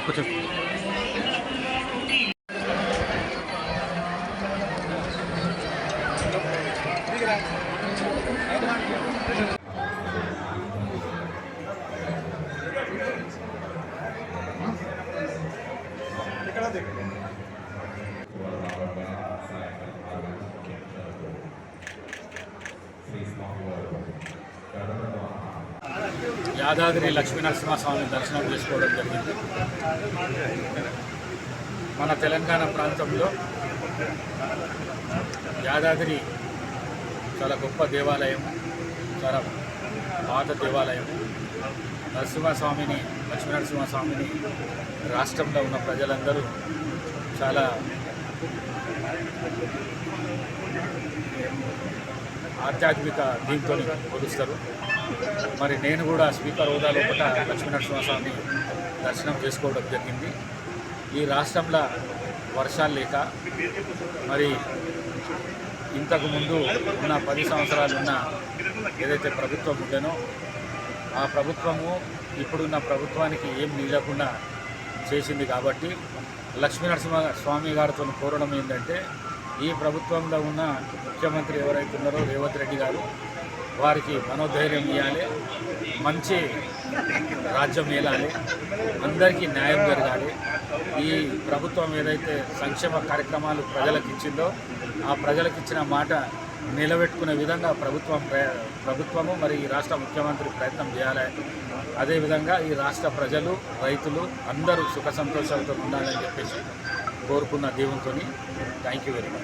కొంచెం యాదాద్రి లక్ష్మీనరసింహస్వామి దర్శనం చేసుకోవడం జరిగింది. మన తెలంగాణ ప్రాంతంలో యాదాద్రి చాలా గొప్ప దేవాలయం, చాలా పాత దేవాలయం. నరసింహస్వామిని, లక్ష్మీనరసింహస్వామిని రాష్ట్రంలో ఉన్న ప్రజలందరూ చాలా ఆధ్యాత్మిక దీంతో కొలుస్తారు. మరి నేను కూడా స్పీకర్ హోదా లోపల లక్ష్మీనరసింహస్వామి దర్శనం చేసుకోవడం జరిగింది. ఈ రాష్ట్రంలో వర్షాలు లేక మరి ఇంతకుముందు ఉన్న 10 సంవత్సరాలు ఉన్న ఏదైతే ప్రభుత్వం ఉండేనో ఆ ప్రభుత్వము ఇప్పుడున్న ప్రభుత్వానికి ఏం మిగలకుండా చేసింది. కాబట్టి లక్ష్మీనరసింహస్వామి గారితో కోరడం ఏంటంటే, ఈ ప్రభుత్వంలో ఉన్న ముఖ్యమంత్రి ఎవరైతే ఉన్నారో రేవంత్ రెడ్డి గారు, వారికి మనోధైర్యం ఇవ్వాలి, మంచి రాజ్యం ఏలాలి, అందరికీ న్యాయం జరగాలి. ఈ ప్రభుత్వం ఏదైతే సంక్షేమ కార్యక్రమాలు ప్రజలకు ఇచ్చిందో ఆ ప్రజలకు ఇచ్చిన మాట నిలబెట్టుకునే విధంగా ప్రభుత్వము మరి ఈ రాష్ట్ర ముఖ్యమంత్రి ప్రయత్నం చేయాలి. అదేవిధంగా ఈ రాష్ట్ర ప్రజలు, రైతులు అందరూ సుఖ సంతోషాలతో ఉండాలని చెప్పేసి కోరుకున్న దేవునితో. Thank you very much.